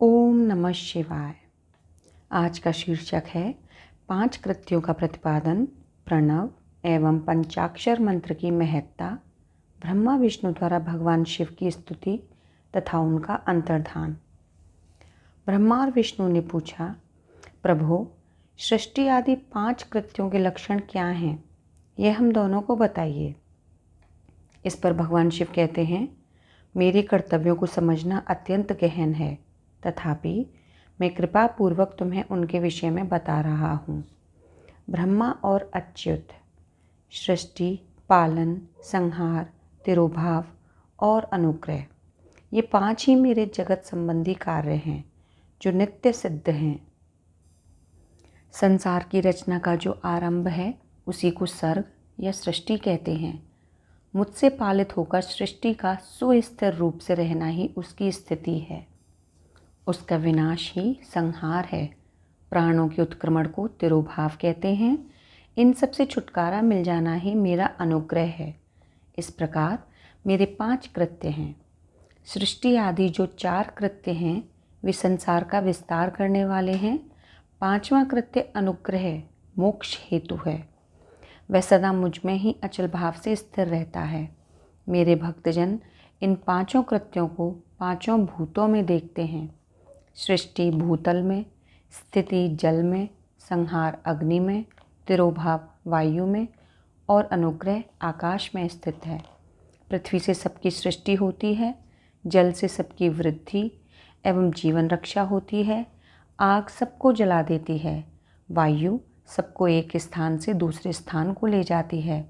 ओम नमः शिवाय। आज का शीर्षक है 5 कृत्यों का प्रतिपादन, प्रणव एवं पंचाक्षर मंत्र की महत्ता, ब्रह्मा विष्णु द्वारा भगवान शिव की स्तुति तथा उनका अंतर्धान। ब्रह्मा और विष्णु ने पूछा, प्रभो, सृष्टि आदि 5 कृत्यों के लक्षण क्या हैं? यह हम दोनों को बताइए। इस पर भगवान शिव कहते हैं, मेरे कर्तव्यों को समझना अत्यंत गहन है, तथापि मैं कृपा पूर्वक तुम्हें उनके विषय में बता रहा हूँ। ब्रह्मा और अच्युत, सृष्टि, पालन, संहार, तिरोभाव और अनुग्रह, ये 5 ही मेरे जगत संबंधी कार्य हैं जो नित्य सिद्ध हैं। संसार की रचना का जो आरंभ है उसी को सर्ग या सृष्टि कहते हैं। मुझसे पालित होकर सृष्टि का सुस्थिर रूप से रहना ही उसकी स्थिति है। उसका विनाश ही संहार है। प्राणों के उत्क्रमण को तिरोभाव कहते हैं। इन सब से छुटकारा मिल जाना ही मेरा अनुग्रह है। इस प्रकार मेरे 5 कृत्य हैं। सृष्टि आदि जो 4 कृत्य हैं वे संसार का विस्तार करने वाले हैं। 5वां कृत्य अनुग्रह मोक्ष हेतु है। वह सदा मुझ में ही अचल भाव से स्थिर रहता है। मेरे भक्तजन इन 5 कृत्यों को 5 भूतों में देखते हैं। सृष्टि भूतल में, स्थिति जल में, संहार अग्नि में, तिरोभाव वायु में और अनुग्रह आकाश में स्थित है। पृथ्वी से सबकी सृष्टि होती है, जल से सबकी वृद्धि एवं जीवन रक्षा होती है, आग सबको जला देती है, वायु सबको एक स्थान से दूसरे स्थान को ले जाती है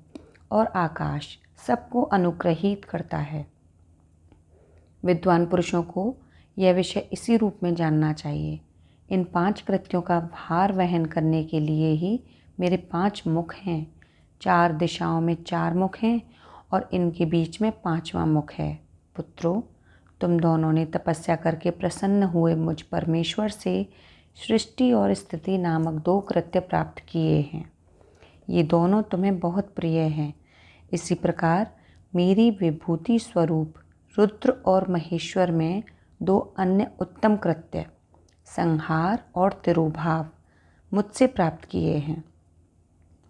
और आकाश सबको अनुग्रहित करता है। विद्वान पुरुषों को यह विषय इसी रूप में जानना चाहिए। इन 5 कृत्यों का भार वहन करने के लिए ही मेरे 5 मुख हैं। 4 दिशाओं में 4 मुख हैं और इनके बीच में 5वां मुख है। पुत्रों, तुम दोनों ने तपस्या करके प्रसन्न हुए मुझ परमेश्वर से सृष्टि और स्थिति नामक 2 कृत्य प्राप्त किए हैं। ये दोनों तुम्हें बहुत प्रिय हैं। इसी प्रकार मेरी विभूति स्वरूप रुद्र और महेश्वर में 2 अन्य उत्तम कृत्य, संहार और तिरोभाव, मुझसे प्राप्त किए हैं।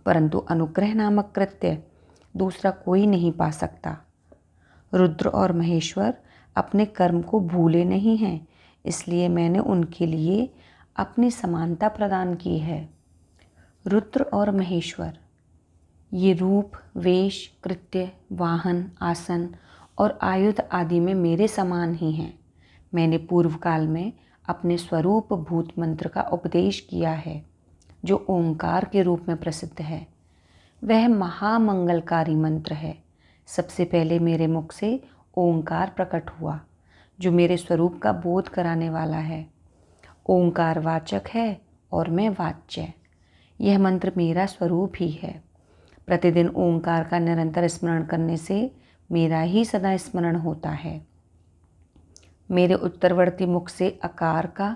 परंतु अनुग्रह नामक कृत्य दूसरा कोई नहीं पा सकता। रुद्र और महेश्वर अपने कर्म को भूले नहीं हैं, इसलिए मैंने उनके लिए अपनी समानता प्रदान की है। रुद्र और महेश्वर ये रूप, वेश, कृत्य, वाहन, आसन और आयुध आदि में मेरे समान ही हैं। मैंने पूर्व काल में अपने स्वरूप भूत मंत्र का उपदेश किया है, जो ओंकार के रूप में प्रसिद्ध है। वह महामंगलकारी मंत्र है। सबसे पहले मेरे मुख से ओंकार प्रकट हुआ, जो मेरे स्वरूप का बोध कराने वाला है। ओंकार वाचक है और मैं वाच्य। यह मंत्र मेरा स्वरूप ही है। प्रतिदिन ओंकार का निरंतर स्मरण करने से मेरा ही सदा स्मरण होता है। मेरे उत्तरवर्ती मुख से अकार का,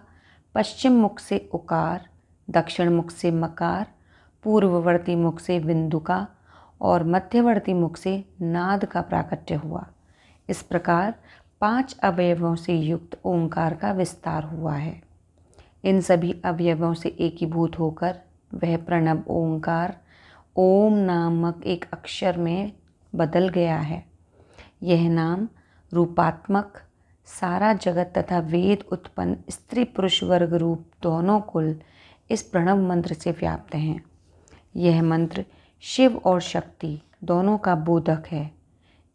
पश्चिम मुख से उकार, दक्षिण मुख से मकार, पूर्ववर्ती मुख से बिंदु का और मध्यवर्ती मुख से नाद का प्राकट्य हुआ। इस प्रकार 5 अवयवों से युक्त ओंकार का विस्तार हुआ है। इन सभी अवयवों से एकीभूत होकर वह प्रणव ओंकार ओम नामक एक अक्षर में बदल गया है। यह नाम रूपात्मक सारा जगत तथा वेद उत्पन्न स्त्री पुरुष वर्ग रूप दोनों कुल इस प्रणव मंत्र से व्याप्त हैं। यह मंत्र शिव और शक्ति दोनों का बोधक है।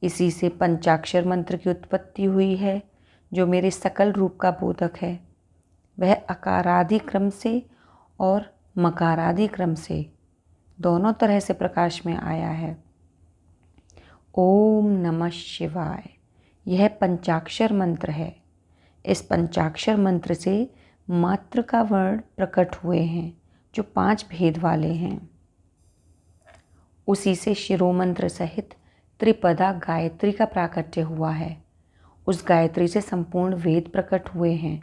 इसी से पंचाक्षर मंत्र की उत्पत्ति हुई है, जो मेरे सकल रूप का बोधक है। वह अकारादि क्रम से और मकारादि क्रम से दोनों तरह से प्रकाश में आया है। ओम नमः शिवाय यह पंचाक्षर मंत्र है। इस पंचाक्षर मंत्र से मात्र का वर्ण प्रकट हुए हैं, जो 5 भेद वाले हैं। उसी से शिरोमंत्र सहित त्रिपदा गायत्री का प्राकट्य हुआ है। उस गायत्री से संपूर्ण वेद प्रकट हुए हैं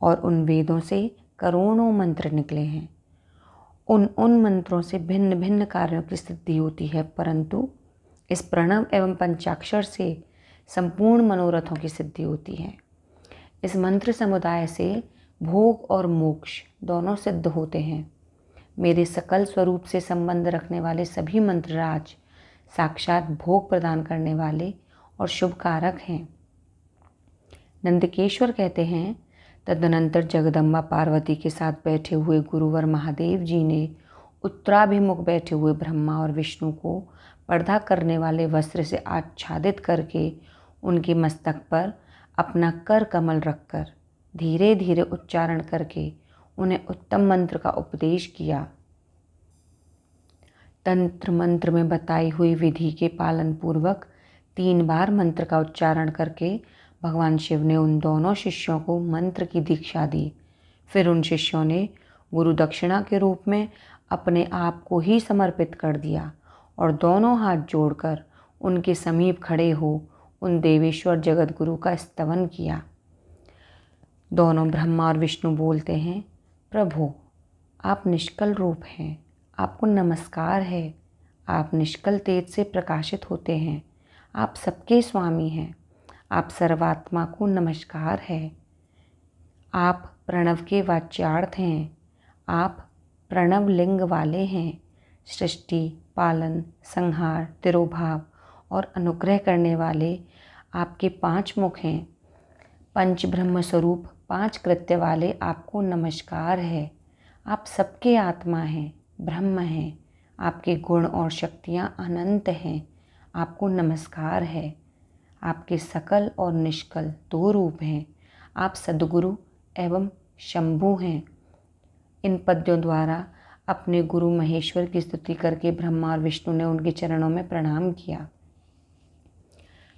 और उन वेदों से करोड़ों मंत्र निकले हैं। उन मंत्रों से भिन्न भिन्न कार्यों की सिद्धि होती है, परंतु इस प्रणव एवं पंचाक्षर से संपूर्ण मनोरथों की सिद्धि होती है। इस मंत्र समुदाय से भोग और मोक्ष दोनों सिद्ध होते हैं। मेरे सकल स्वरूप से संबंध रखने वाले सभी मंत्रराज साक्षात भोग प्रदान करने वाले और शुभ कारक हैं। नंदकेश्वर कहते हैं, तदनंतर जगदम्बा पार्वती के साथ बैठे हुए गुरुवर महादेव जी ने उत्तराभिमुख बैठे हुए ब्रह्मा और विष्णु को पर्दा करने वाले वस्त्र से आच्छादित करके उनके मस्तक पर अपना कर कमल रखकर धीरे धीरे उच्चारण करके उन्हें उत्तम मंत्र का उपदेश किया। तंत्र मंत्र में बताई हुई विधि के पालन पूर्वक 3 बार मंत्र का उच्चारण करके भगवान शिव ने उन दोनों शिष्यों को मंत्र की दीक्षा दी। फिर उन शिष्यों ने गुरु दक्षिणा के रूप में अपने आप को ही समर्पित कर दिया और दोनों हाथ जोड़कर उनके समीप खड़े हो उन देवेश्वर जगत गुरु का स्तवन किया। दोनों ब्रह्मा और विष्णु बोलते हैं, प्रभु आप निष्कल रूप हैं, आपको नमस्कार है। आप निष्कल तेज से प्रकाशित होते हैं, आप सबके स्वामी हैं, आप सर्वात्मा को नमस्कार है। आप प्रणव के वाच्यार्थ हैं, आप प्रणव लिंग वाले हैं। सृष्टि, पालन, संहार, तिरोभाव और अनुग्रह करने वाले आपके 5 मुख हैं। पंच ब्रह्म स्वरूप 5 कृत्य वाले आपको नमस्कार है। आप सबके आत्मा हैं, ब्रह्म हैं। आपके गुण और शक्तियाँ अनंत हैं, आपको नमस्कार है। आपके सकल और निष्कल 2 रूप हैं। आप सद्गुरु एवं शंभु हैं। इन पद्यों द्वारा अपने गुरु महेश्वर की स्तुति करके ब्रह्मा और विष्णु ने उनके चरणों में प्रणाम किया।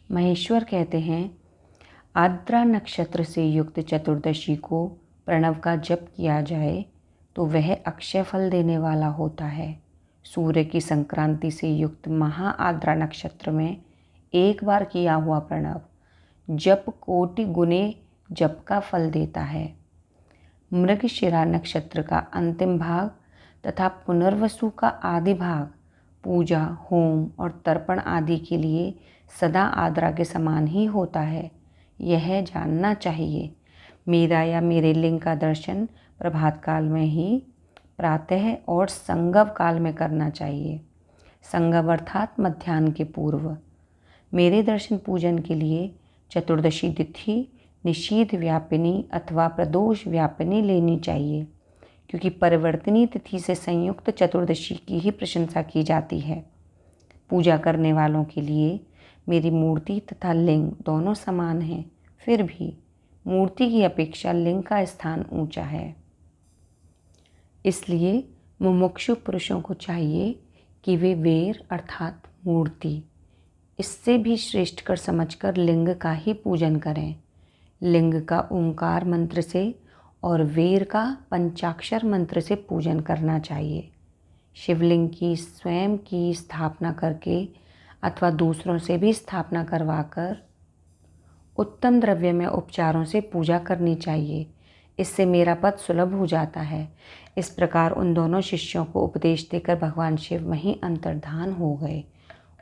महेश्वर कहते हैं, आद्रा नक्षत्र से युक्त चतुर्दशी को प्रणव का जप किया जाए तो वह अक्षय फल देने वाला होता है। सूर्य की संक्रांति से युक्त महा आद्रा नक्षत्र में एक बार किया हुआ प्रणव जप कोटि गुने जप का फल देता है। मृगशिरा नक्षत्र का अंतिम भाग तथा पुनर्वसु का आदि भाग पूजा, होम और तर्पण आदि के लिए सदा आद्रा के समान ही होता है। यह जानना चाहिए। मेरा या मेरे लिंग का दर्शन प्रभात काल में ही, प्रातः और संगव काल में करना चाहिए। संगव अर्थात मध्याह्न के पूर्व। मेरे दर्शन पूजन के लिए चतुर्दशी तिथि निशीथ व्यापिनी अथवा प्रदोष व्यापिनी लेनी चाहिए, क्योंकि परिवर्तनी तिथि से संयुक्त चतुर्दशी की ही प्रशंसा की जाती है। पूजा करने वालों के लिए मेरी मूर्ति तथा लिंग दोनों समान हैं, फिर भी मूर्ति की अपेक्षा लिंग का स्थान ऊंचा है। इसलिए मुमुक्षु पुरुषों को चाहिए कि वे वेर अर्थात मूर्ति इससे भी श्रेष्ठ कर समझकर लिंग का ही पूजन करें। लिंग का ओंकार मंत्र से और वेर का पंचाक्षर मंत्र से पूजन करना चाहिए। शिवलिंग की स्वयं की स्थापना करके अथवा दूसरों से भी स्थापना करवाकर उत्तम द्रव्य में उपचारों से पूजा करनी चाहिए। इससे मेरा पद सुलभ हो जाता है। इस प्रकार उन दोनों शिष्यों को उपदेश देकर भगवान शिव वहीं अंतर्धान हो गए।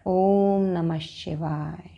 ओम नमः शिवाय।